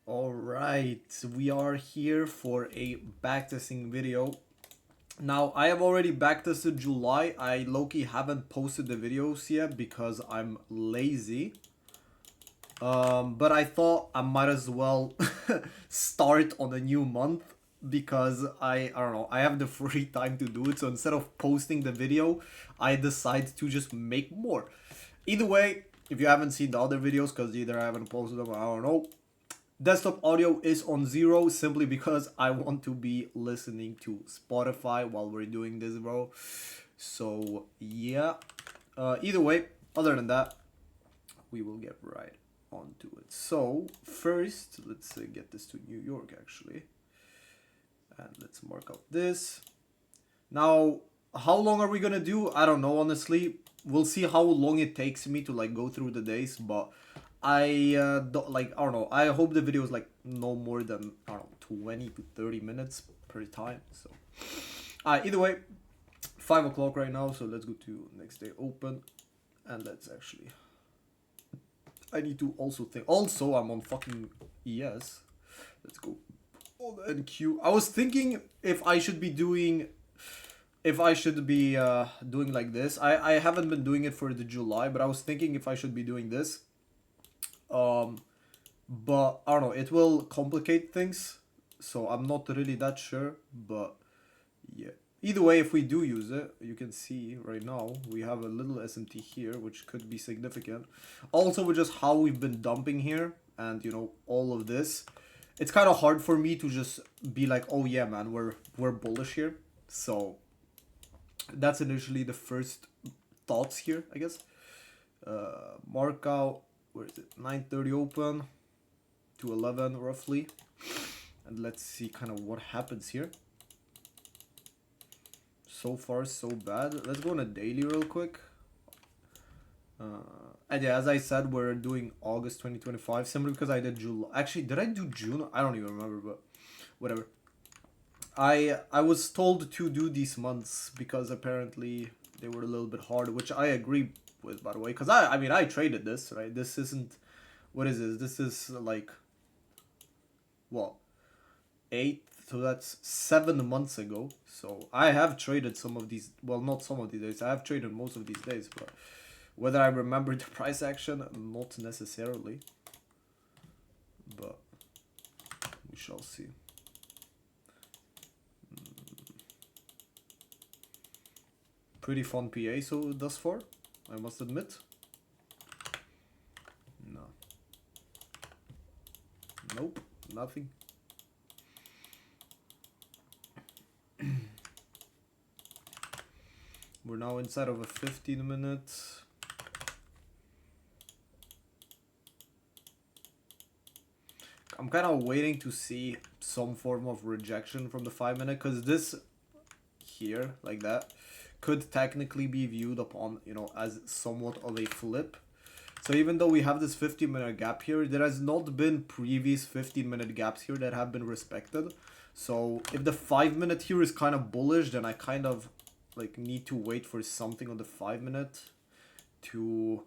Alright, we are here for a backtesting video. Now, I have already backtested July. I low-key haven't posted the videos yet because I'm lazy. But I thought I might as well start on a new month because I don't know, I have the free time to do it. So instead of posting the video, I decide to just make more. Either way, if you haven't seen the other videos, because either I haven't posted them, I don't know. Desktop audio is on 0 simply because I want to be listening to Spotify while we're doing this, bro. So yeah, either way, other than that, we will get right onto it. So first, let's get this to New York actually, and let's mark out this. Now, how long are we gonna do? I don't know, honestly. We'll see how long it takes me to like go through the days, but I don't like, I don't know. I hope the video is like no more than, I don't know, 20 to 30 minutes per time. So either way, 5 o'clock right now, so let's go to next day open, and let's actually, I need to also think. Also, I'm on fucking ES. Let's go on NQ. I was thinking if I should be doing doing like this. I haven't been doing it for the July, but I was thinking if I should be doing this. But I don't know, it will complicate things, so I'm not really that sure, but yeah. Either way, if we do use it, you can see right now we have a little SMT here, which could be significant. Also, with just how we've been dumping here and, you know, all of this, it's kind of hard for me to just be like, oh yeah, man, we're bullish here. So that's initially the first thoughts here, I guess. Mark out, where is it? 9:30 open to 11 roughly, and let's see kind of what happens here. So far so bad. Let's go on a daily real quick. And yeah, as I said, we're doing August 2025 simply because I did July. Actually, did I do June? I don't even remember, but whatever. I was told to do these months because apparently they were a little bit hard, which I agree with, by the way, because I mean I traded this, right? This isn't, what is this? This is like, well, 8, so that's 7 months ago. So I have traded some of these, well, not some of these days, I have traded most of these days, but whether I remember the price action, not necessarily, but we shall see. Pretty fun PA so thus far, I must admit. No. Nope, nothing. We're now inside of a 15 minutes. I'm kind of waiting to see some form of rejection from the 5-minute, because this here, like that, could technically be viewed upon, you know, as somewhat of a flip. So even though we have this 15-minute gap here, there has not been previous 15-minute gaps here that have been respected. So if the 5-minute here is kind of bullish, then I kind of like need to wait for something on the 5-minute to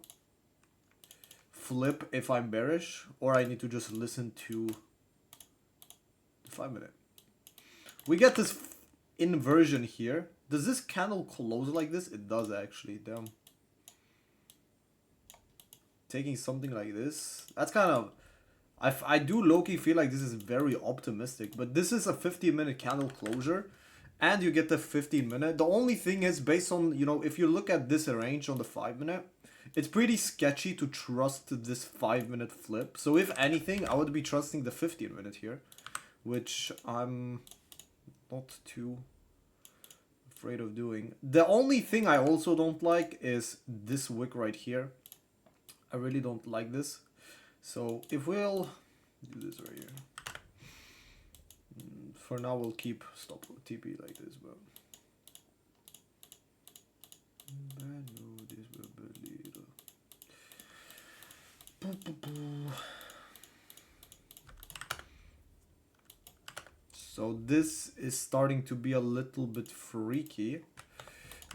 flip if I'm bearish, or I need to just listen to the 5-minute. We get this inversion here. Does this candle close like this? It does actually, damn. Taking something like this, that's kind of, I do low-key feel like this is very optimistic, but this is a 15-minute candle closure, and you get the 15-minute. The only thing is, based on, you know, if you look at this range on the 5-minute, it's pretty sketchy to trust this 5-minute flip. So if anything, I would be trusting the 15-minute here, which I'm not too afraid of doing. The only thing I also don't like is this wick right here. I really don't like this. So if we'll do this right here. For now, we'll keep stop TP like this, but so this is starting to be a little bit freaky.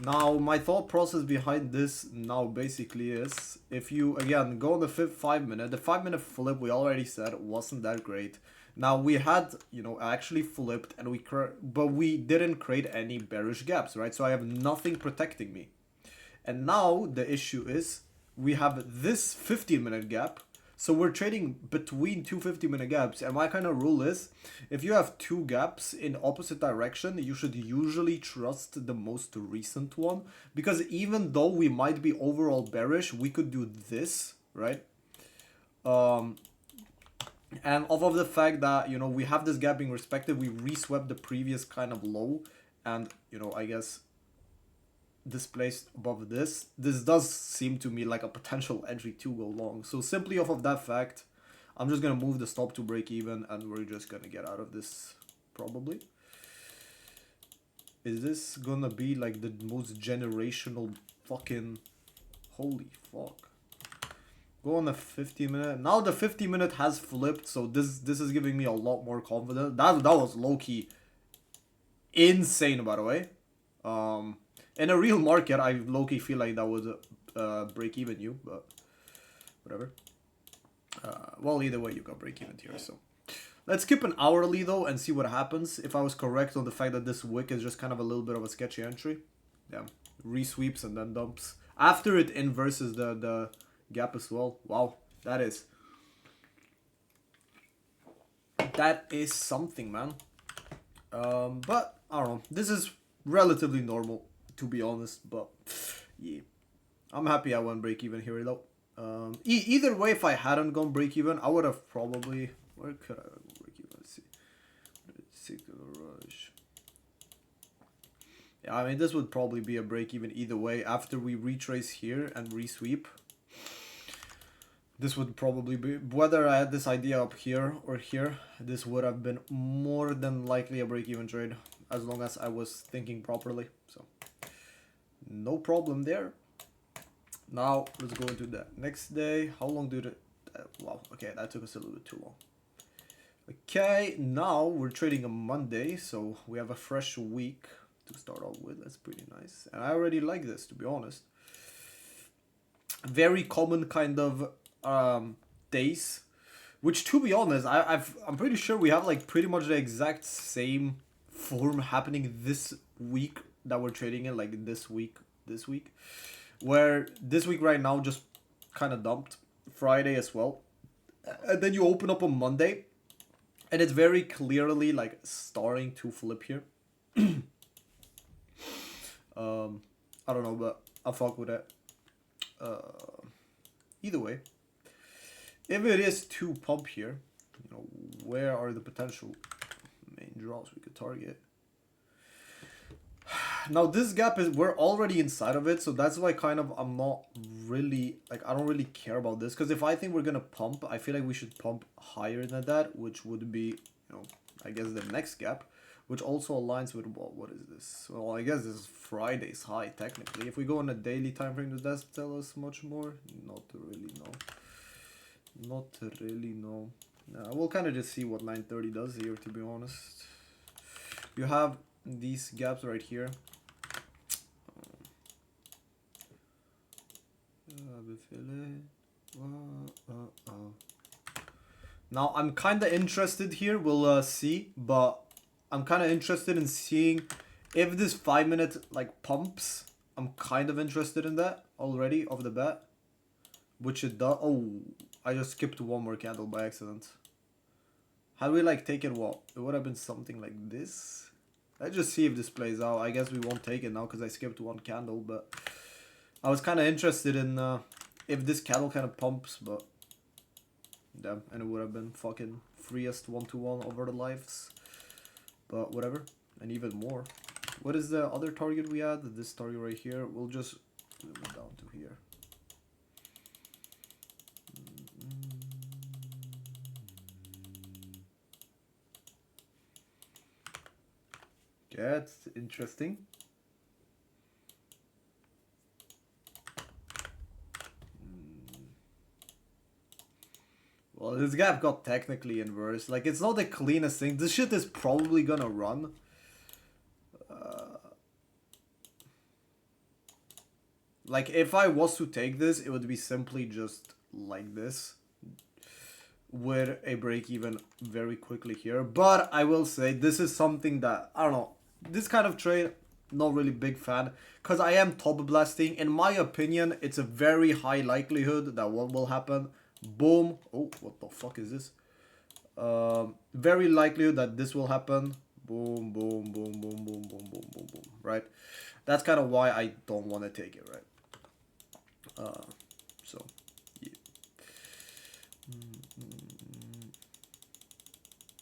Now, my thought process behind this now basically is, if you, again, go on the 5 minute, the 5 minute flip, we already said wasn't that great. Now, we had, you know, actually flipped, and but we didn't create any bearish gaps, right? So I have nothing protecting me. And now, the issue is, we have this 15-minute gap. So we're trading between two 50-minute gaps, and my kind of rule is, if you have two gaps in opposite direction, you should usually trust the most recent one, because even though we might be overall bearish, we could do this, right? And off of the fact that, you know, we have this gap being respected, we reswept the previous kind of low, and, you know, I guess displaced above this does seem to me like a potential entry to go long. So simply off of that fact, I'm just gonna move the stop to break even, and we're just gonna get out of this probably. Is this gonna be like the most generational fucking, holy fuck. Go on the 50-minute. Now the 50-minute has flipped, so this is giving me a lot more confidence. That was low-key insane, by the way. In a real market, I low-key feel like that would break even you, but whatever. Well, either way, you got break even here, so. Let's skip an hourly, though, and see what happens. If I was correct on the fact that this wick is just kind of a little bit of a sketchy entry. Yeah, resweeps and then dumps. After it inverses the gap as well. Wow, that is something, man. But, I don't know. This is relatively normal, to be honest, but yeah, I'm happy I went break even here though. Either way, if I hadn't gone break even, I would have probably, where could I go break even? Let's see, rush. Yeah, I mean, this would probably be a break even either way. After we retrace here and resweep, this would probably be, whether I had this idea up here or here, this would have been more than likely a break even trade, as long as I was thinking properly. So no problem there. Now let's go into the next day. How long did it? Wow, okay, that took us a little bit too long. Okay, now we're trading a Monday, so we have a fresh week to start off with. That's pretty nice, and I already like this, to be honest. Very common kind of days, which, to be honest, I'm pretty sure we have like pretty much the exact same form happening this week that we're trading in, like this week, where this week right now just kind of dumped, Friday as well, and then you open up on Monday and it's very clearly like starting to flip here. I don't know, but I'll fuck with it. Either way, if it is to pump here, you know, where are the potential main draws we could target? Now this gap is, we're already inside of it, so that's why kind of I'm not really, like, I don't really care about this, because if I think we're gonna pump, I feel like we should pump higher than that, which would be, you know, I guess the next gap, which also aligns with, what is this? Well, I guess this is Friday's high technically. If we go on a daily time frame, does that tell us much more? Not really, no. Not really, no. We'll kind of just see what 930 does here, to be honest. You have these gaps right here. Now I'm kind of interested here, we'll see, but I'm kind of interested in seeing if this 5 minute like pumps. I'm kind of interested in that already off the bat, which it does. Oh, I just skipped one more candle by accident. Had we like taken what? It would have been something like this. Let's just see if this plays out. I guess we won't take it now because I skipped one candle, but I was kind of interested in if this candle kind of pumps, but damn, and it would have been fucking freest 1-to-1 over the lives, but whatever, and even more. What is the other target we had? This target right here. We'll just move it down to here. Yeah, it's interesting. Well, this gap got technically inverse. Like, it's not the cleanest thing. This shit is probably gonna run. Like if I was to take this, it would be simply just like this with a break even very quickly here. But I will say this is something that, I don't know, this kind of trade, not really big fan, because I am top blasting. In my opinion, it's a very high likelihood that what will happen. Boom. Oh, what the fuck is this? Very likelihood that this will happen. Boom, boom, boom, boom, boom, boom, boom, boom, boom. Right? That's kind of why I don't want to take it, right? So, yeah.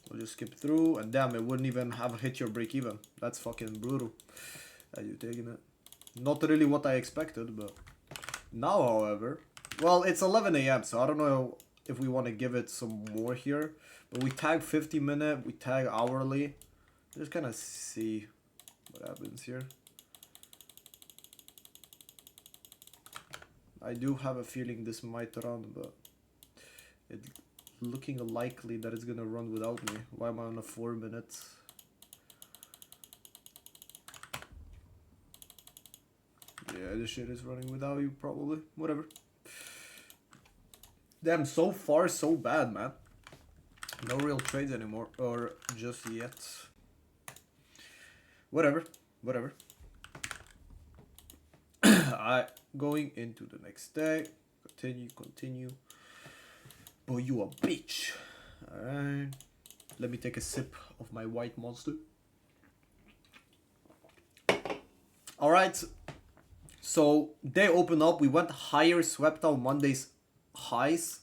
We'll just skip through, and damn, it wouldn't even have hit your break even. That's fucking brutal. Are you taking it? Not really what I expected, but now, however, well, it's 11 a.m., so I don't know if we want to give it some more here. But we tag 50-minute, we tag hourly. Just kind of see what happens here. I do have a feeling this might run, but it's looking likely that it's gonna run without me. Why am I on a 4 minutes? Yeah, this shit is running without you, probably. Whatever. Damn, so far so bad, man. No real trades anymore, or just yet. Whatever, whatever. I going into the next day. Continue. Boy, you a bitch. Alright. Let me take a sip of my white monster. Alright. So they open up. We went higher, swept out Monday's highs.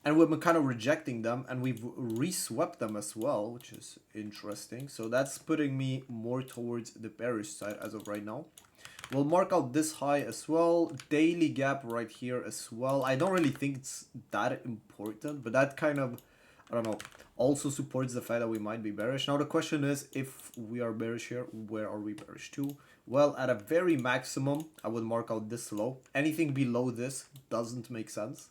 And we've been kind of rejecting them. And we've re-swept them as well, which is interesting. So that's putting me more towards the bearish side as of right now. We'll mark out this high as well. Daily gap right here as well. I don't really think it's that important, but that kind of, I don't know, also supports the fact that we might be bearish. Now the question is, if we are bearish here, where are we bearish to? Well, at a very maximum, I would mark out this low. Anything below this doesn't make sense.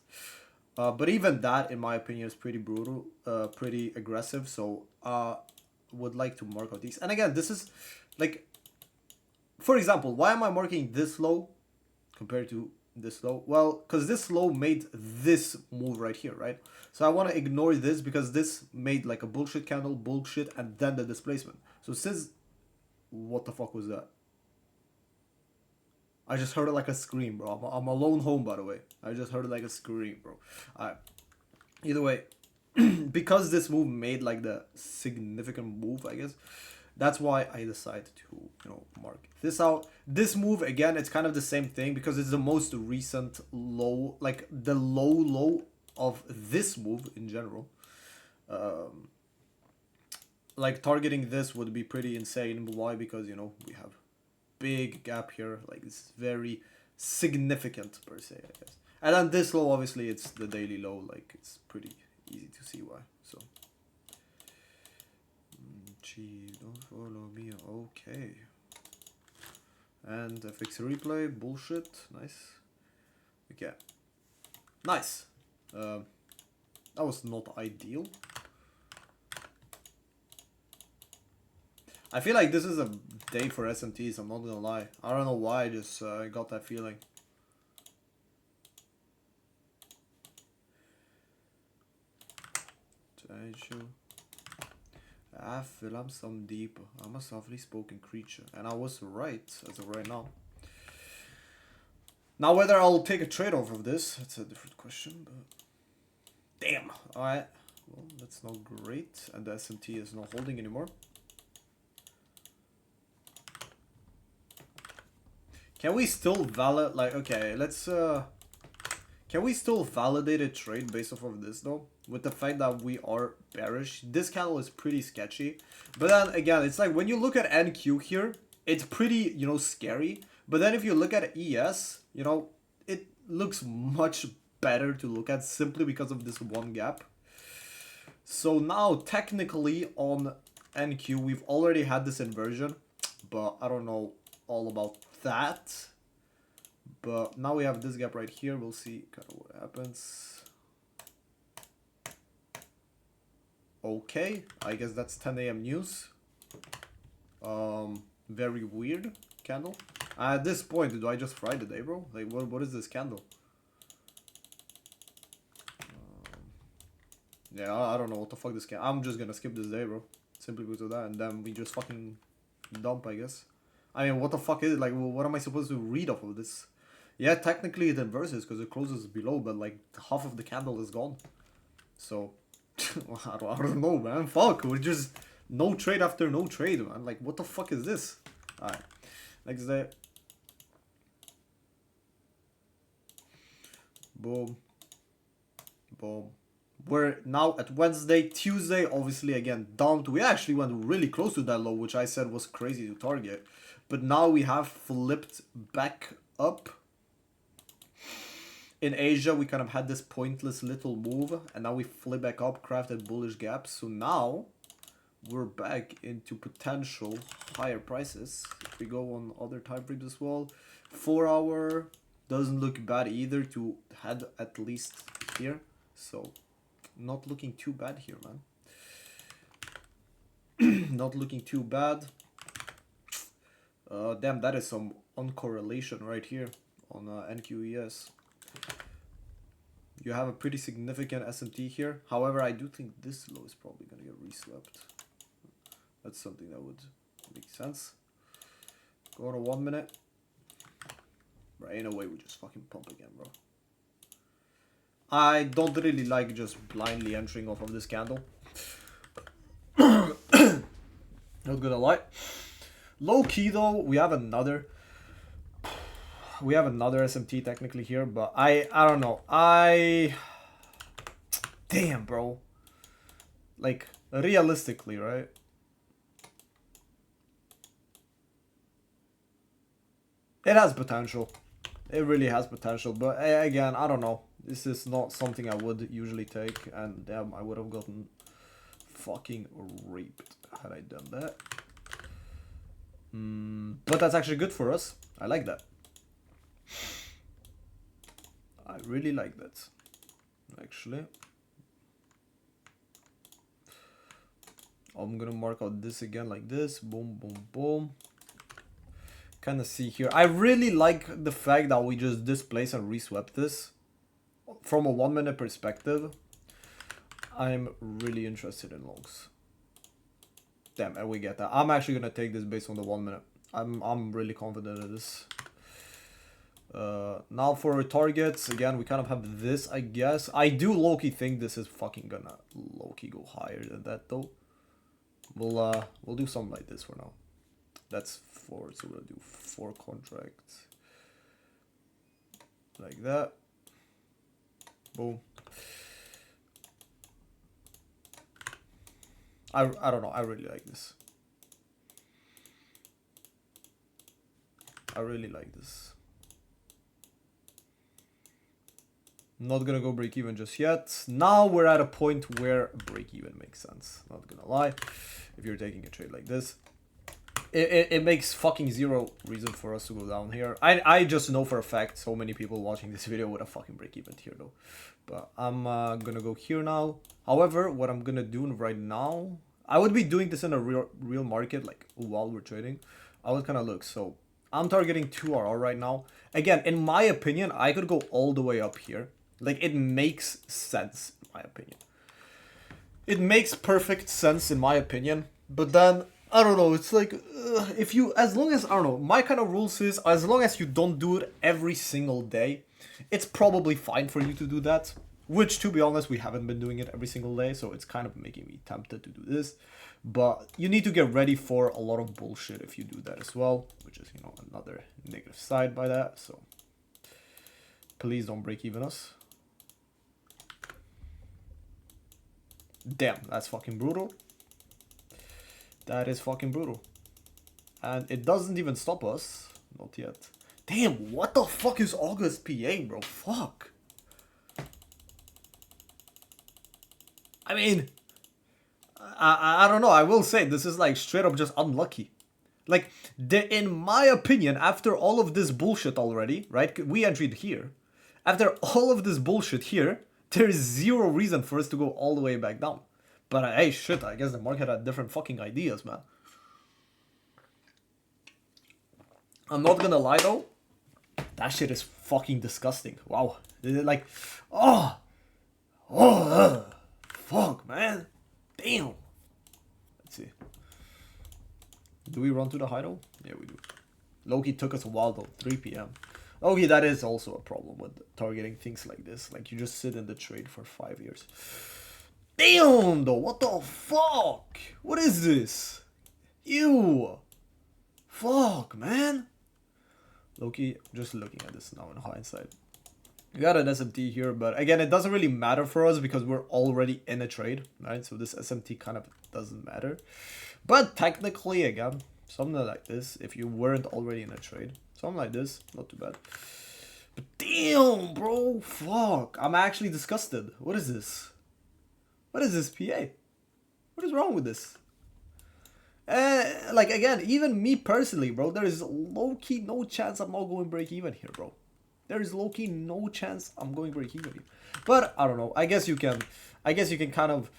But even that, in my opinion, is pretty brutal, pretty aggressive. So would like to mark out these. And again, this is like, for example, why am I marking this low compared to this low? Well, because this low made this move right here, right? So I want to ignore this because this made like a bullshit candle, bullshit, and then the displacement. So since, what the fuck was that? I just heard it like a scream, bro. I'm alone home, by the way. I just heard it like a scream, bro. Alright. Either way, because this move made like the significant move, I guess, that's why I decided to, mark this out. This move, again, it's kind of the same thing because it's the most recent low, like the low of this move in general. Like targeting this would be pretty insane. Why? Because, we have big gap here. Like it's very significant per se, I guess. And then this low, obviously, it's the daily low. Like it's pretty easy to see why. So. Gee, don't follow me. Okay. And FX replay. Bullshit. Nice. Okay. Nice. That was not ideal. I feel like this is a day for SMTs. I'm not gonna lie. I don't know why. I just got that feeling. I feel I'm some deeper. I'm a softly spoken creature. And I was right as of right now. Now whether I'll take a trade off of this, that's a different question. But damn. Alright. Well, that's not great. And the SMT is not holding anymore. Can we still validate, like, okay, let's, can we still validate a trade based off of this, though? With the fact that we are bearish. This candle is pretty sketchy. But then, again, it's like, when you look at NQ here, it's pretty, scary. But then if you look at ES, it looks much better to look at simply because of this one gap. So now, technically, on NQ, we've already had this inversion. But I don't know all about that. But now we have this gap right here. We'll see kind of what happens. Okay, I guess that's 10 a.m. news. Very weird candle. At this point, do I just fry the day, bro? Like, what is this candle? Yeah, I don't know what the fuck this candle. I'm just gonna skip this day, bro. Simply because of that, and then we just fucking dump, I guess. I mean, what the fuck is it? Like, what am I supposed to read off of this? Yeah, technically it inverses because it closes below, but like half of the candle is gone. So, I don't know, man. Fuck, we're just no trade after no trade, man. Like, what the fuck is this? Alright, next day. Boom. Boom. We're now at Wednesday. Tuesday, obviously, again, dumped. We actually went really close to that low, which I said was crazy to target. But now we have flipped back up. In Asia, we kind of had this pointless little move, and now we flip back up, crafted bullish gaps. So now we're back into potential higher prices. If we go on other time frames as well, 4 hour doesn't look bad either to head at least here. So not looking too bad here, man. Not looking too bad. Damn, that is some uncorrelation right here on NQES. You have a pretty significant SMT here. However, I do think this low is probably going to get reswept. That's something that would make sense. Go on a 1 minute. Right, in a way, we just fucking pump again, bro. I don't really like just blindly entering off of this candle. Not gonna lie. Low key though, we have another SMT technically here, but I don't know. Damn, bro. Like, realistically, right? It has potential. It really has potential, but again, I don't know. This is not something I would usually take, and damn, I would have gotten fucking raped had I done that. But that's actually good for us. I like that. I really like that, actually. I'm gonna mark out this again like this. Boom, boom, boom. Kind of see here. I really like the fact that we just displaced and reswept this. From a 1 minute perspective, I'm really interested in longs. Damn, and we get that. I'm actually gonna take this based on the 1 minute. I'm really confident in this. Now for our targets, again, we kind of have this, I guess. I do low-key think this is fucking gonna low-key go higher than that, though. We'll do something like this for now. That's 4, so we'll do 4 contracts. Like that. Boom. I don't know, I really like this. I really like this. Not gonna go break even just yet. Now we're at a point where break even makes sense. Not gonna lie. If you're taking a trade like this, it makes fucking zero reason for us to go down here. I just know for a fact so many people watching this video would have fucking break even here though. But I'm gonna go here now. However, what I'm gonna do right now, I would be doing this in a real market, like while we're trading. I would kind of look. So I'm targeting 2RR right now. Again, in my opinion, I could go all the way up here. Like, it makes sense, in my opinion. It makes perfect sense, in my opinion. But then, I don't know, it's like, if you, as long as, I don't know, my kind of rules is, as long as you don't do it every single day, it's probably fine for you to do that. Which, to be honest, we haven't been doing it every single day, so it's kind of making me tempted to do this. But you need to get ready for a lot of bullshit if you do that as well, which is, you know, another negative side by that, so please don't break even us. Damn, that's fucking brutal. That is fucking brutal. And it doesn't even stop us. Not yet. Damn, what the fuck is August PA, bro? Fuck. I mean, I don't know. I will say this is like straight up just unlucky. Like, in my opinion, after all of this bullshit already, right? We entered here. After all of this bullshit here, there is zero reason for us to go all the way back down. But hey, shit, I guess the market had different fucking ideas, man. I'm not gonna lie though, that shit is fucking disgusting. Wow. Like, oh, fuck, man. Damn. Let's see. Do we run to the high though? Yeah, we do. Loki took us a while though, 3 p.m. Okay, that is also a problem with targeting things like this. Like, you just sit in the trade for 5 years. Damn, though, what the fuck? What is this? Ew. Fuck, man. Loki, just looking at this now in hindsight. We got an SMT here, but again, it doesn't really matter for us because we're already in a trade, right? So this SMT kind of doesn't matter. But technically, again, something like this, if you weren't already in a trade, something like this, not too bad. But damn, bro, fuck. I'm actually disgusted. What is this? What is this, PA? What is wrong with this? Like, again, even me personally, bro, there is low-key no chance I'm not going break even here, bro. There is low-key no chance I'm going break even here. But I don't know. I guess you can kind of,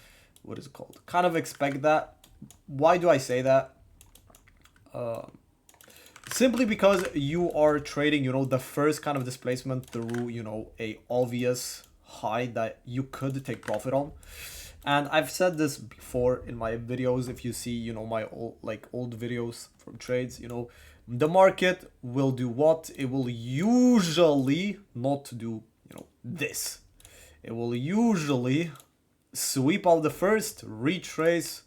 what is it called? Kind of expect that. Why do I say that? Simply because you are trading, you know, the first kind of displacement through, you know, a obvious high that you could take profit on. And I've said this before in my videos. If you see, you know, my old videos from trades, you know, the market will do what? It will usually not do, you know, this. It will usually sweep out the first, retrace,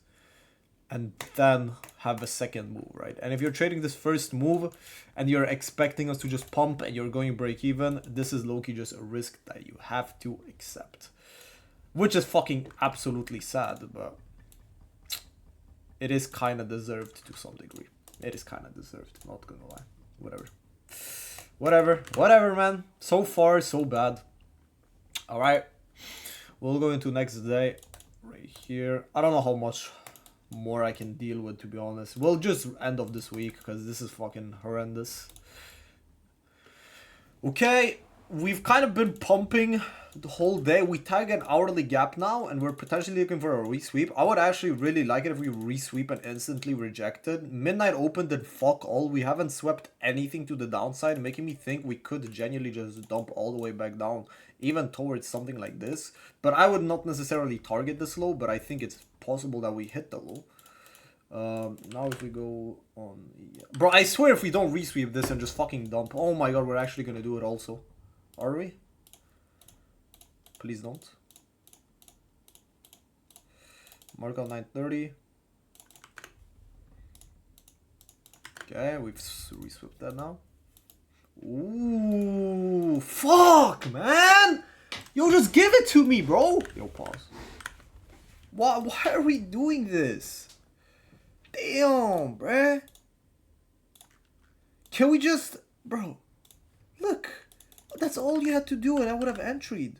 and then have a second move, right? And if you're trading this first move and you're expecting us to just pump and you're going break even, this is low-key just a risk that you have to accept. Which is fucking absolutely sad, but it is kind of deserved to some degree. It is kind of deserved, not gonna lie. Whatever, man. So far, so bad. Alright. We'll go into next day right here. I don't know how much more I can deal with, to be honest. We'll just end of this week because this is fucking horrendous. Okay, we've kind of been pumping the whole day. We tag an hourly gap now and we're potentially looking for a resweep. I would actually really like it if we resweep and instantly reject it. Midnight opened and fuck all. We haven't swept anything to the downside, making me think we could genuinely just dump all the way back down, even towards something like this. But I would not necessarily target this low, but I think it's possible that we hit the low. Now if we go on, yeah. Bro, I swear if we don't resweep this and just fucking dump, oh my god, we're actually gonna do it also. Are we? Please don't. Mark out 930. Okay, we've reswept that now. Ooh, fuck, man! Yo, just give it to me, bro. Yo, pause. Why are we doing this? Damn, bruh. Can we just... Bro, look. That's all you had to do and I would have entered.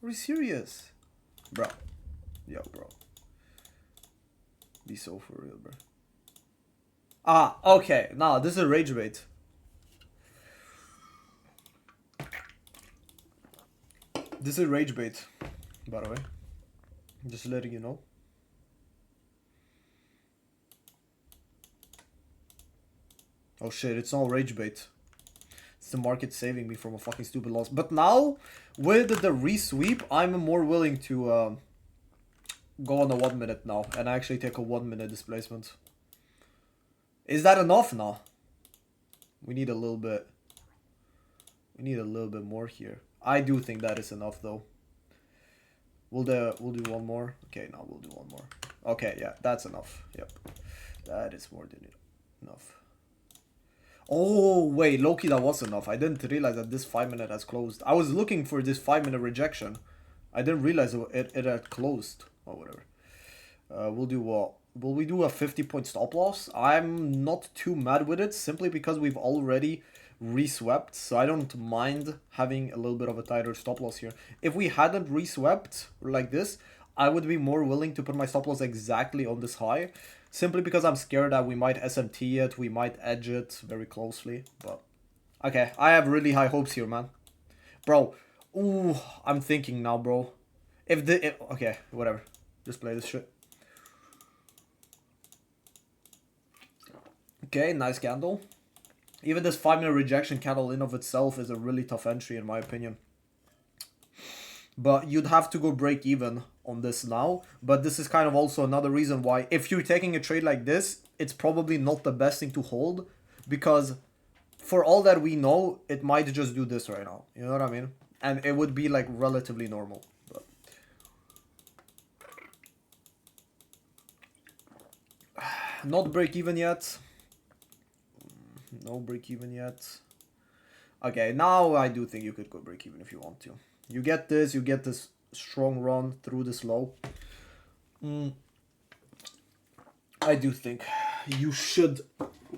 Are you serious? Bro. Yo, bro. Be so for real, bro. Ah, okay. Nah, this is a rage bait. This is rage bait, by the way. Just letting you know. Oh shit, it's all rage bait. It's the market saving me from a fucking stupid loss. But now, with the resweep, I'm more willing to go on a 1 minute now. And actually take a 1 minute displacement. Is that enough now? We need a little bit. We need a little bit more here. I do think that is enough though. We'll do one more. Okay, now we'll do one more. Okay, yeah, that's enough. Yep. That is more than enough. Oh, wait, low-key, that was enough. I didn't realize that this 5 minute has closed. I was looking for this 5 minute rejection. I didn't realize it had closed. Or whatever. We'll do what? Will we do a 50-point stop loss? I'm not too mad with it, simply because we've already reswept. So I don't mind having a little bit of a tighter stop loss here. If we hadn't reswept like this, I would be more willing to put my stop loss exactly on this high. Simply because I'm scared that we might SMT it, we might edge it very closely. But okay, I have really high hopes here, man. Bro, ooh, I'm thinking now, bro. Okay, whatever. Just play this shit. Okay, nice candle. Even this 5-minute rejection candle in of itself is a really tough entry in my opinion. But you'd have to go break even on this now. But this is kind of also another reason why if you're taking a trade like this, it's probably not the best thing to hold. Because for all that we know, it might just do this right now. You know what I mean? And it would be like relatively normal. But not break even yet. No break even yet. Okay, now I do think you could go break even if you want to. You get this strong run through this low. I do think you should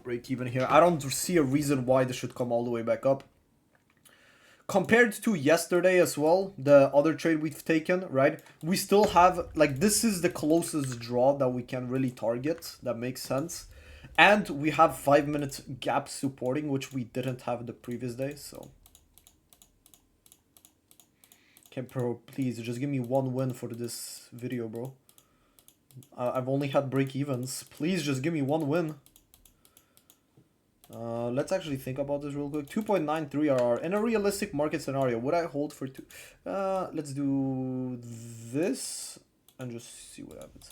break even here. I don't see a reason why this should come all the way back up. Compared to yesterday as well, the other trade we've taken, right? We still have, like, this is the closest draw that we can really target. That makes sense. And we have 5-minute gap supporting, which we didn't have the previous day, so. Okay, bro, please, just give me one win for this video, bro. I've only had break-evens. Please, just give me one win. Let's actually think about this real quick. 2.93 RR. In a realistic market scenario, would I hold for two? Let's do this and just see what happens.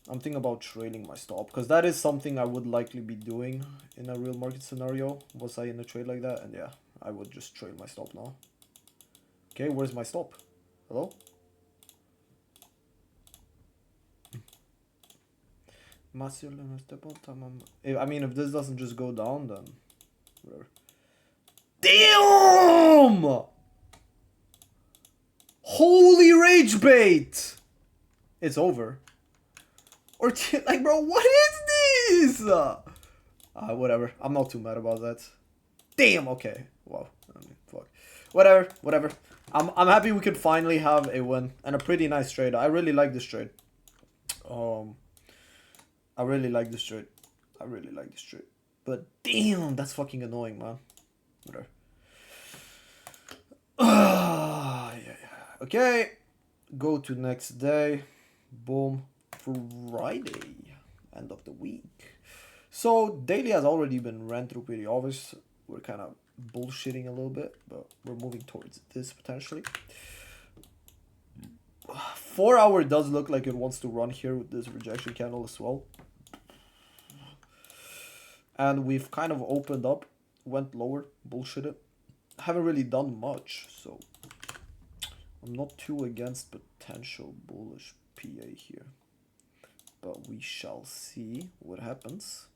I'm thinking about trailing my stop because that is something I would likely be doing in a real market scenario. Was I in a trade like that? And yeah, I would just trail my stop now. Okay, where's my stop? Hello? I mean, if this doesn't just go down, then whatever. Damn! Holy rage bait! It's over. Or like, bro, what is this? Whatever. I'm not too mad about that. Damn. Okay. Wow. I mean, fuck. Whatever. I'm happy we could finally have a win and a pretty nice trade. I really like this trade. I really like this trade. But damn, that's fucking annoying, man. Whatever. Yeah. Okay. Go to next day. Boom. Friday. End of the week. So, daily has already been ran through pretty obvious. We're kind of bullshitting a little bit, but we're moving towards this potentially. 4 hour does look like it wants to run here with this rejection candle as well. And we've kind of opened up, went lower, bullshitted. Haven't really done much, so I'm not too against potential bullish PA here. But we shall see what happens.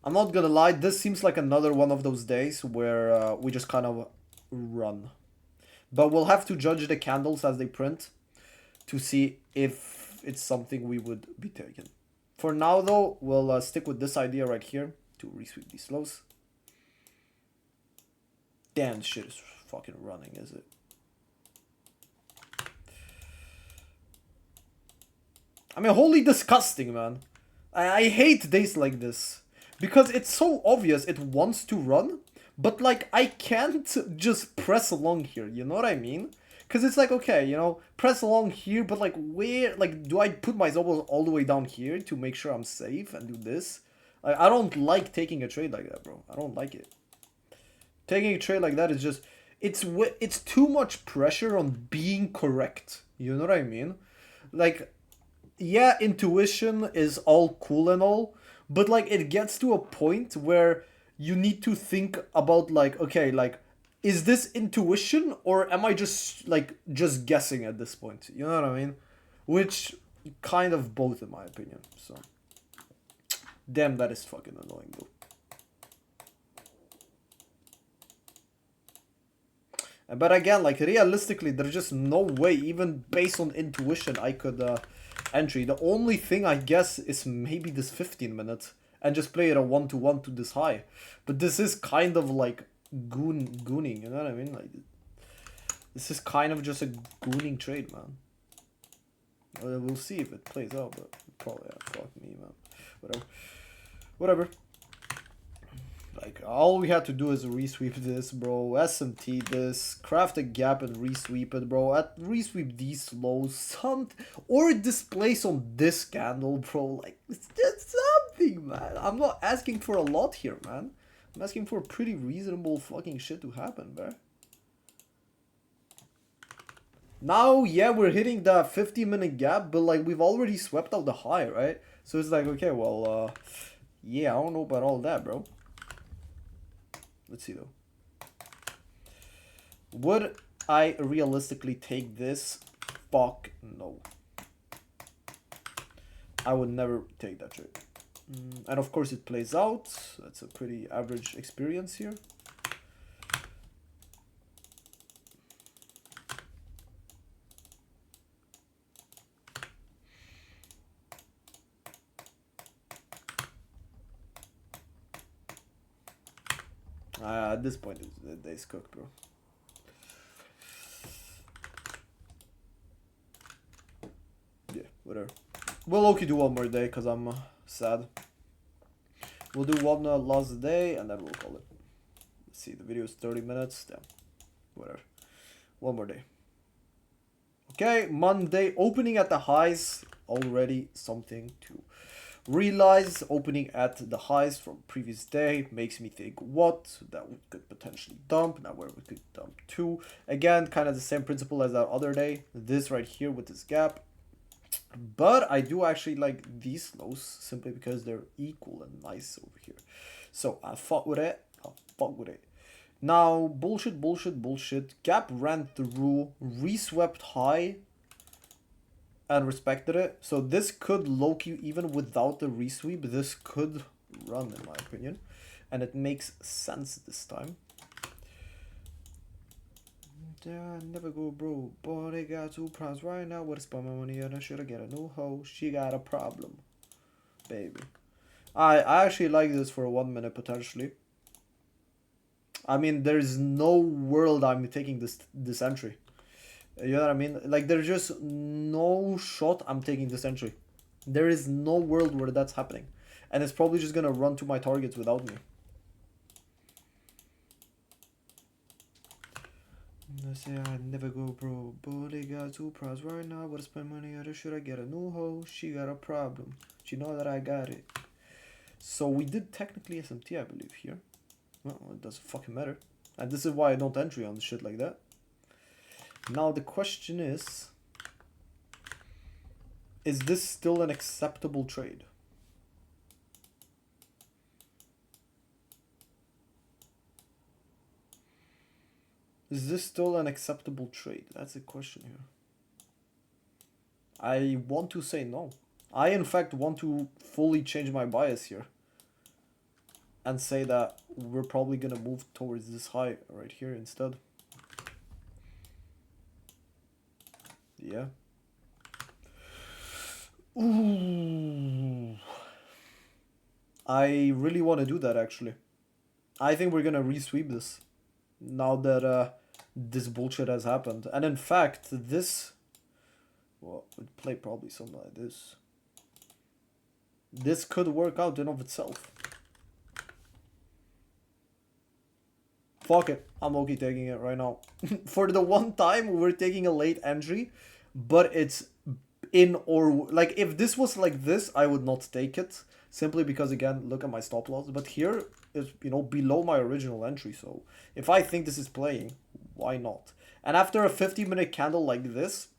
I'm not gonna lie, this seems like another one of those days where we just kind of run. But we'll have to judge the candles as they print to see if it's something we would be taking. For now though, we'll stick with this idea right here to resweep these lows. Damn, shit is fucking running, is it? I mean, wholly disgusting, man. I hate days like this. Because it's so obvious it wants to run. But, like, I can't just press along here. You know what I mean? Because it's like, okay, you know, press along here. But, like, where? Like, do I put my elbows all the way down here to make sure I'm safe and do this? I don't like taking a trade like that, bro. I don't like it. Taking a trade like that is just... It's too much pressure on being correct. You know what I mean? Like... Yeah, intuition is all cool and all, but like it gets to a point where you need to think about like, okay, like, is this intuition or am I just guessing at this point? You know what I mean? Which kind of both in my opinion. So damn, that is fucking annoying though. But again, like realistically, there's just no way, even based on intuition, I could entry. The only thing I guess is maybe this 15 minutes and just play it a 1-to-1 to this high. But this is kind of like gooning, you know what I mean? Like this is kind of just a gooning trade, man. We'll see if it plays out, but probably fuck me, man. Whatever. Like, all we had to do is resweep this, bro. SMT this, craft a gap and resweep it, bro. Resweep these lows, or displace on this candle, bro. Like, it's just something, man. I'm not asking for a lot here, man. I'm asking for pretty reasonable fucking shit to happen, bro. Now, yeah, we're hitting the 50-minute gap, but like, we've already swept out the high, right? So it's like, okay, well, yeah, I don't know about all that, bro. Let's see though. Would I realistically take this? Fuck no. I would never take that trade. And of course it plays out. That's a pretty average experience here. At this point, the day's cooked, bro. Yeah, whatever. We'll okay do one more day because I'm sad. We'll do one last day and then we'll call it. Let's see, the video is 30 minutes. Damn, whatever. One more day. Okay, Monday, opening at the highs. Already something to realize. Opening at the highs from previous day makes me think what that we could potentially dump. Now where we could dump to. Again, kind of the same principle as that other day. This right here with this gap. But I do actually like these lows simply because they're equal and nice over here. So I fuck with it. Now, bullshit. Gap ran through, reswept high, and respected it. So this could low-key, even without the resweep, this could run in my opinion. And it makes sense this time. Yeah, never go bro, but they got 2 primes right now. What is spend my money on? I should get a new hoe. She got a problem, baby. I actually like this for 1 minute potentially. I mean, there's no world I'm taking this entry. You know what I mean? Like, there's just no shot I'm taking this entry. There is no world where that's happening, and it's probably just gonna run to my targets without me. I say I never go bro, but they got 2 primes right now. What to spend money on? Should I get a new hoe? She got a problem. She know that I got it. So we did technically SMT, I believe, here. Well, it doesn't fucking matter. And this is why I don't entry on shit like that. Now the question is this still an acceptable trade? Is this still an acceptable trade? That's the question here. I want to say no. I, in fact, want to fully change my bias here. And say that we're probably going to move towards this high right here instead. Yeah. Ooh. I really want to do that, actually. I think we're going to resweep this. Now that this bullshit has happened. And in fact, this... Well, would play probably something like this. This could work out in of itself. Fuck it. I'm okay taking it right now. For the one time, we're taking a late entry. But it's in or... Like, if this was like this, I would not take it. Simply because, again, look at my stop loss. But here is, you know, below my original entry. So, if I think this is playing, why not? And after a 50-minute candle like this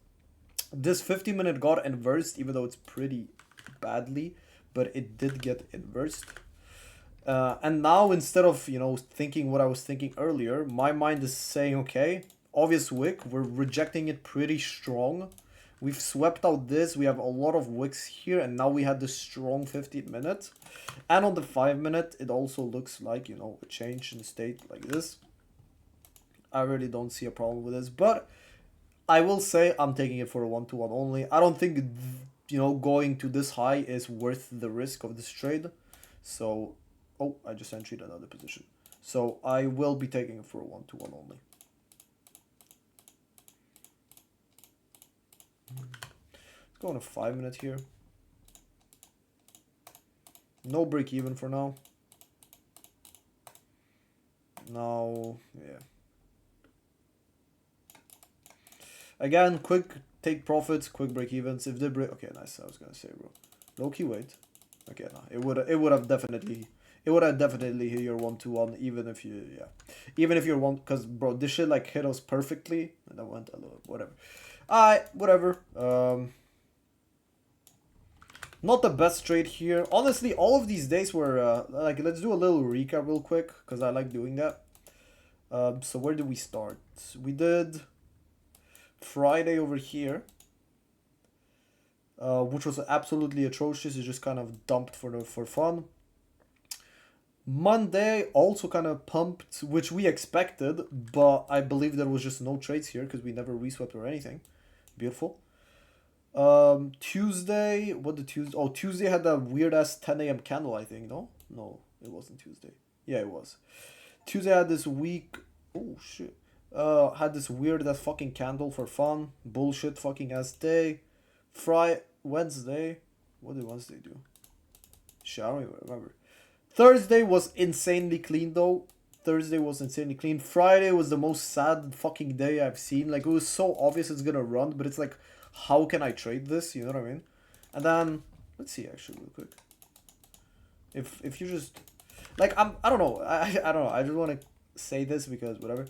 50-minute got inversed, even though it's pretty badly. But it did get inversed. And now, instead of, you know, thinking what I was thinking earlier, my mind is saying, okay, obvious wick, we're rejecting it pretty strong. We've swept out this, we have a lot of wicks here, and now we had this strong 15-minute. And on the 5-minute, it also looks like, you know, a change in state like this. I really don't see a problem with this, but I will say I'm taking it for a 1-to-1 only. I don't think, you know, going to this high is worth the risk of this trade. So... Oh, I just entered another position. So I will be taking it for a 1-to-1 only. Let's go on a 5-minute here. No break even for now. Again, quick take profits, quick break evens. If they break, okay, nice. I was gonna say, bro, low key wait. Okay, no, it would have definitely hit your 1-2-1, even if you, yeah, even if you're one, because bro, this shit like hit us perfectly, and I went a little whatever. Whatever. Not the best trade here. Honestly, all of these days were like, let's do a little recap real quick because I like doing that. So where did we start? We did Friday over here, which was absolutely atrocious. It just kind of dumped for fun. Monday also kind of pumped, which we expected, but I believe there was just no trades here because we never reswept or anything. Beautiful. Tuesday, what did Tuesday? Oh, Tuesday had that weird ass 10 a.m. candle, I think. No, it wasn't Tuesday. Yeah, it was. Tuesday had this week. Oh shit. Had this weird ass fucking candle for fun. Bullshit fucking ass day. Wednesday. What did Wednesday do? Shit, I don't even remember. Thursday was insanely clean though. Thursday was insanely clean. Friday was the most sad fucking day I've seen. Like, it was so obvious it's gonna run, but it's like, how can I trade this? You know what I mean? And then let's see actually real quick. If you just like, I don't know. I don't know. I just want to say this because whatever.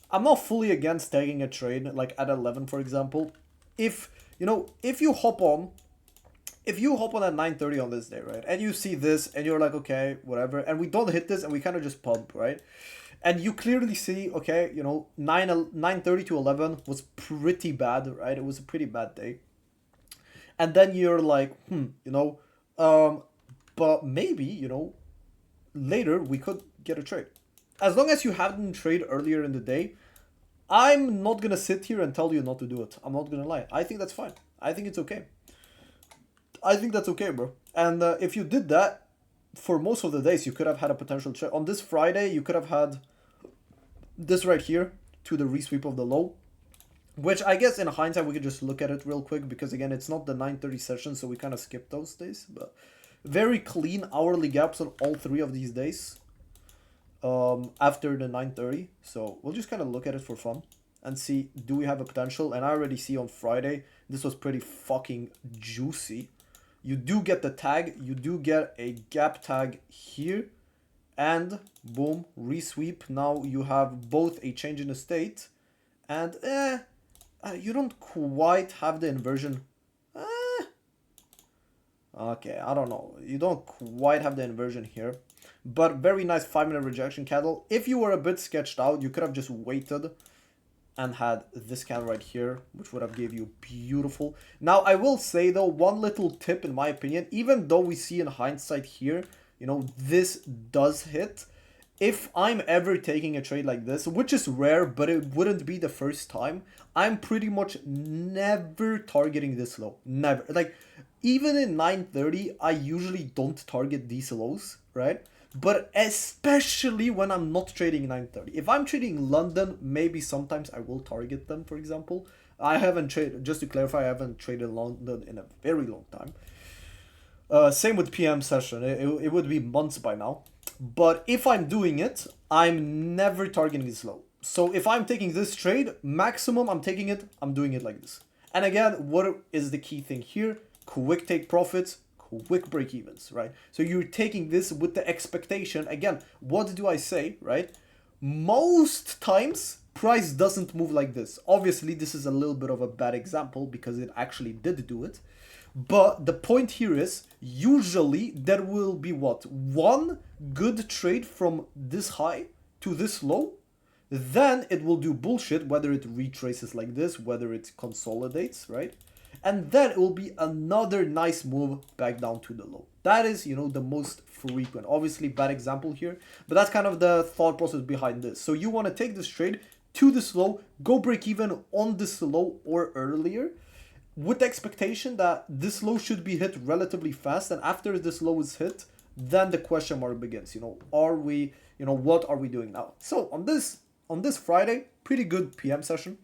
I'm not fully against taking a trade like at 11, for example. If you hop on at 9:30 on this day, right? And you see this and you're like, okay, whatever. And we don't hit this and we kind of just pump, right? And you clearly see, okay, 9:30 to 11 was pretty bad, right? It was a pretty bad day. And then you're like, but maybe, later we could get a trade. As long as you haven't traded earlier in the day, I'm not going to sit here and tell you not to do it. I'm not going to lie. I think that's fine. I think it's okay. I think that's okay, bro. And if you did that, for most of the days, you could have had a potential trade. On this Friday, you could have had this right here to the resweep of the low, which I guess in hindsight, we could just look at it real quick because, again, it's not the 9:30 session, so we kind of skipped those days. But very clean hourly gaps on all three of these days after the 9:30. So we'll just kind of look at it for fun and see, do we have a potential? And I already see on Friday, this was pretty fucking juicy. You do get the tag, you do get a gap tag here, and boom, resweep. Now you have both a change in the state, and you don't quite have the inversion. Okay, I don't know. You don't quite have the inversion here, but very nice 5-minute rejection candle. If you were a bit sketched out, you could have just waited and had this candle right here, which would have gave you beautiful. Now, I will say though, one little tip in my opinion, even though we see in hindsight here, this does hit. If I'm ever taking a trade like this, which is rare, but it wouldn't be the first time, I'm pretty much never targeting this low. Never. Like, even in 9:30, I usually don't target these lows, right? But especially when I'm not trading 9:30. If I'm trading London, maybe sometimes I will target them, for example. I haven't traded, just to clarify, I haven't traded London in a very long time. Same with PM session. It would be months by now. But if I'm doing it, I'm never targeting this low. So if I'm taking this trade, maximum I'm taking it, I'm doing it like this. And again, what is the key thing here? Quick take profits, quick break evens, right? So you're taking this with the expectation. Again, what do I say, right? Most times, price doesn't move like this. Obviously, this is a little bit of a bad example because it actually did do it. But the point here is, usually there will be what? One good trade from this high to this low. Then it will do bullshit, whether it retraces like this, whether it consolidates, right? And then it will be another nice move back down to the low. That is, the most frequent. Obviously, bad example here, but that's kind of the thought process behind this. So you want to take this trade to this low, go break even on this low or earlier, with the expectation that this low should be hit relatively fast. And after this low is hit, then the question mark begins. Are we, what are we doing now? So on this Friday, pretty good PM session.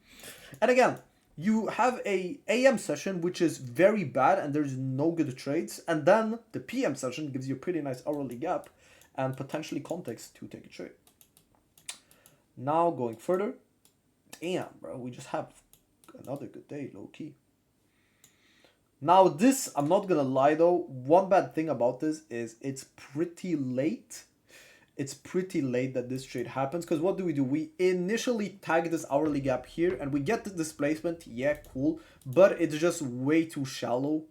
And again, you have a AM session, which is very bad and there's no good trades. And then the PM session gives you a pretty nice hourly gap and potentially context to take a trade. Now going further, damn, bro, we just have another good day, low key. Now this, I'm not gonna lie though, one bad thing about this is it's pretty late. It's pretty late that this trade happens, because what do? We initially tag this hourly gap here and we get the displacement, yeah, cool, but it's just way too shallow.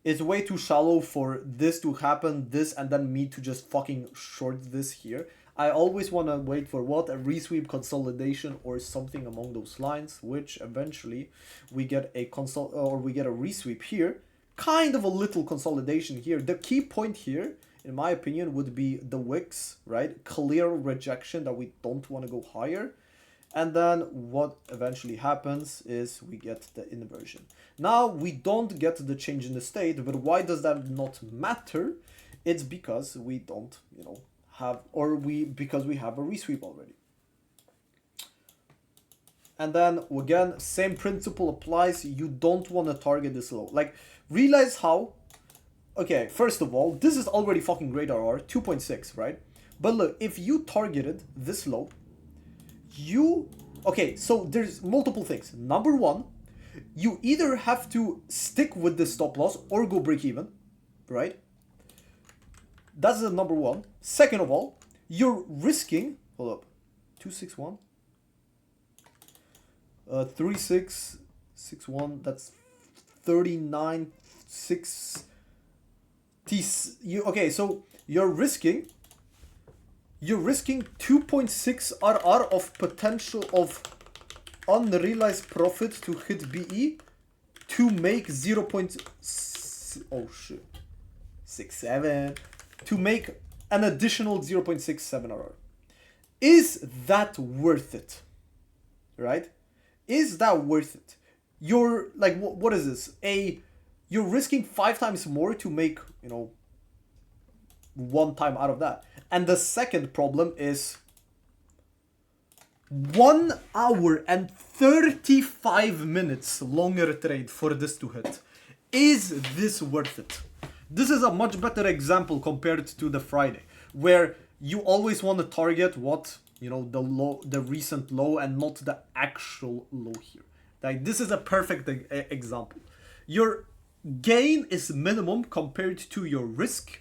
It's way too shallow for this to happen, this, and then me to just fucking short this here. I always want to wait for what? A resweep consolidation or something along those lines, which eventually we get a resweep here. Kind of a little consolidation here. The key point here, in my opinion, would be the wicks, right? Clear rejection that we don't want to go higher. And then what eventually happens is we get the inversion. Now we don't get the change in the state, but why does that not matter? It's because we don't, because we have a resweep already. And then again, same principle applies. You don't want to target this low. Like, realize how. Okay, first of all, this is already fucking great RR, 2.6, right? But look, if you targeted this low, okay, so there's multiple things. Number one, you either have to stick with the stop loss or go break even, right? That's the number one. Second of all, you're risking, hold up, 261, 3661, that's 39.6. Okay, so you're risking 2.6 RR of potential of unrealized profit to hit BE to make 0.67 to make an additional 0.67 RR. Is that worth it? Right? Is that worth it? You're like, what is this? You're risking 5 times more to make, 1 time out of that. And the second problem is 1 hour and 35 minutes longer trade for this to hit. Is this worth it? This is a much better example compared to the Friday, where you always want to target what, the recent low and not the actual low here. Like, this is a perfect example. Your gain is minimum compared to your risk.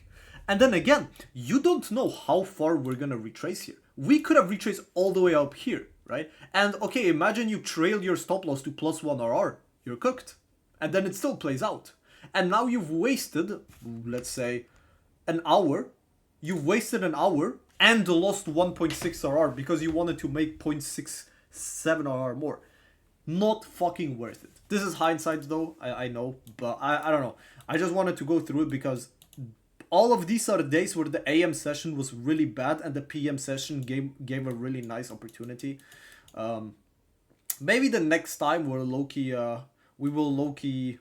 And then again, you don't know how far we're gonna retrace here. We could have retraced all the way up here, right? And okay, imagine you trail your stop loss to +1 RR. You're cooked. And then it still plays out. And now you've wasted, let's say, an hour. You've wasted an hour and lost 1.6 RR because you wanted to make 0.67 RR more. Not fucking worth it. This is hindsight though, I know, but I don't know. I just wanted to go through it because all of these are days where the AM session was really bad and the PM session gave a really nice opportunity. Maybe the next time we will low-key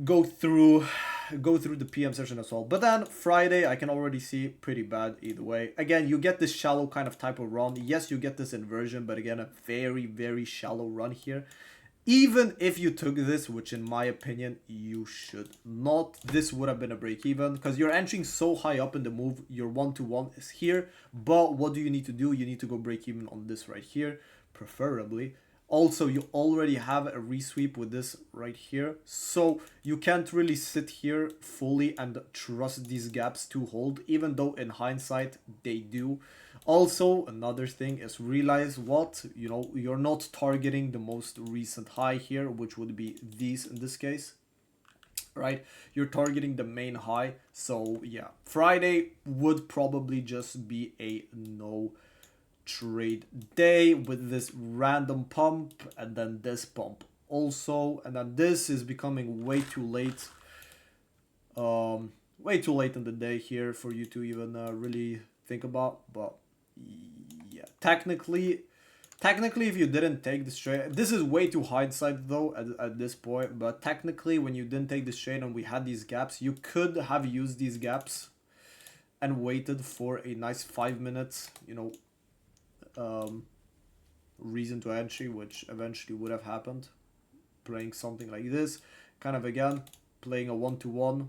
go through the PM session as well. But then Friday, I can already see pretty bad either way. Again, you get this shallow kind of type of run. Yes, you get this inversion, but again, a very, very shallow run here. Even if you took this, which in my opinion, you should not, this would have been a break even because you're entering so high up in the move. Your 1-to-1 is here, but what do you need to do? You need to go break even on this right here, preferably. Also, you already have a resweep with this right here, so you can't really sit here fully and trust these gaps to hold, even though in hindsight they do. Also, another thing is realize what, you're not targeting the most recent high here, which would be these in this case, right? You're targeting the main high. So yeah, Friday would probably just be a no trade day with this random pump and then this pump also, and then this is becoming way too late. Way too late in the day here for you to even really think about. But yeah, technically if you didn't take this trade, this is way too hindsight though at this point, but technically when you didn't take this trade and we had these gaps, you could have used these gaps and waited for a nice 5 minutes, reason to entry, which eventually would have happened. Playing something like this, kind of again, playing a 1-to-1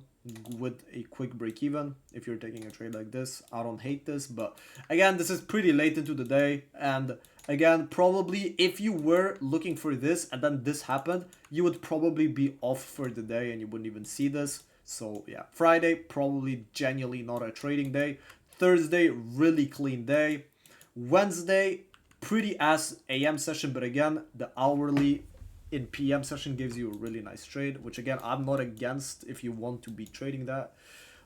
with a quick break even if you're taking a trade like this. I don't hate this, but again, this is pretty late into the day, and Again, probably if you were looking for this and then this happened, you would probably be off for the day and you wouldn't even see this. So yeah, Friday, probably genuinely not a trading day. Thursday, really clean day. Wednesday, pretty ass AM session, but again, the hourly in PM session gives you a really nice trade, which again, I'm not against if you want to be trading that.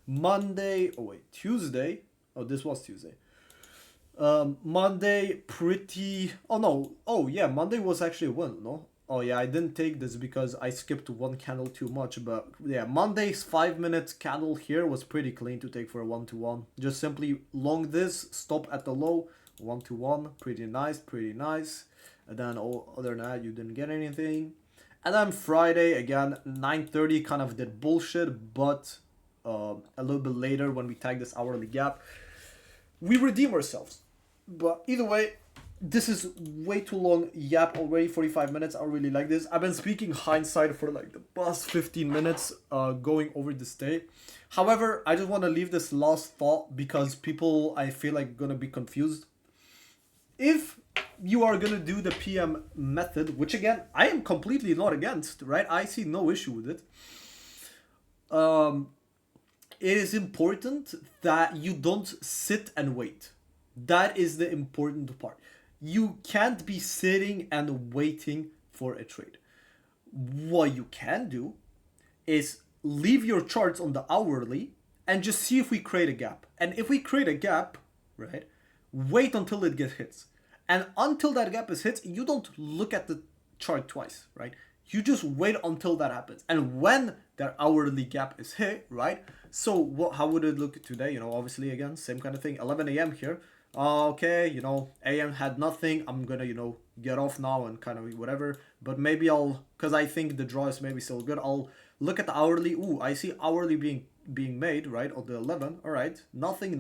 Monday, oh wait, Tuesday. Oh, this was Tuesday. Monday, pretty. Oh no. Oh yeah, Monday was actually a win. No. Oh yeah, I didn't take this because I skipped one candle too much. But yeah, Monday's 5 minute candle here was pretty clean to take for a 1-to-1. Just simply long this, stop at the low, 1-to-1. Pretty nice, pretty nice. And then other than that, you didn't get anything. And then Friday again, 9:30 kind of did bullshit, but a little bit later when we tag this hourly gap, we redeem ourselves. But either way, this is way too long yap already, 45 minutes. I really like this. I've been speaking hindsight for like the past 15 minutes going over this day. However, I just want to leave this last thought because people, I feel like, gonna be confused. If you are gonna do the PM method, which again, I am completely not against, right? I see no issue with it. It is important that you don't sit and wait. That is the important part. You can't be sitting and waiting for a trade. What you can do is leave your charts on the hourly and just see if we create a gap. And if we create a gap, right, wait until it gets hits. And until that gap is hit, you don't look at the chart twice, right? You just wait until that happens. And when that hourly gap is hit, right? So how would it look today? You know, obviously, again, same kind of thing. 11 a.m. here. Okay, you know, AM had nothing. I'm gonna, you know, get off now and kind of whatever. But maybe because I think the draw is maybe still good, I'll look at the hourly. Ooh, I see hourly being made, right, on the 11. All right, nothing.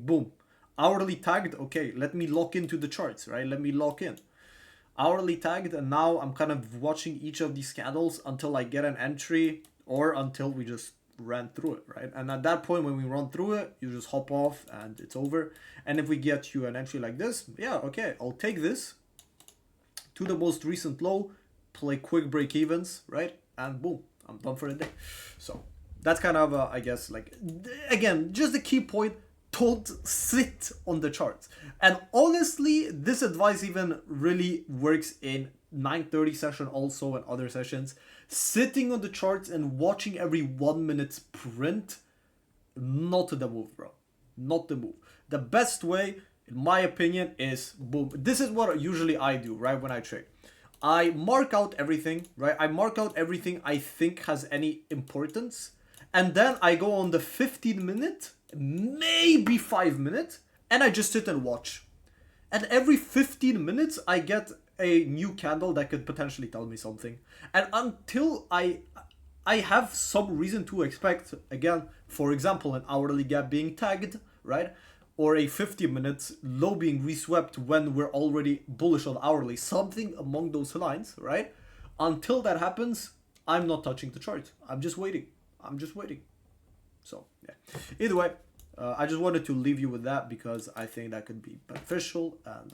Boom. Hourly tagged. Okay, let me lock into the charts, right? Let me lock in. Hourly tagged, and now I'm kind of watching each of these candles until I get an entry or until we just ran through it, right? And at that point, when we run through it, you just hop off and it's over. And if we get you an entry like this, yeah, okay, I'll take this to the most recent low, play quick break evens, right? And boom, I'm done for the day. So that's kind of, I guess, like, again, just the key point. Don't sit on the charts. And honestly, this advice even really works in 9:30 session also and other sessions. Sitting on the charts and watching every 1 minute print, not the move, bro. Not the move. The best way, in my opinion, is boom. This is what usually I do, right, when I trade. I mark out everything, right? I mark out everything I think has any importance. And then I go on the 15-minute, maybe 5 minutes, and I just sit and watch. And every 15 minutes, I get a new candle that could potentially tell me something. And until I have some reason to expect, again, for example, an hourly gap being tagged, right? Or a 50-minute low being reswept when we're already bullish on hourly, something among those lines, right? Until that happens, I'm not touching the chart. I'm just waiting. So, yeah. Either way, I just wanted to leave you with that because I think that could be beneficial and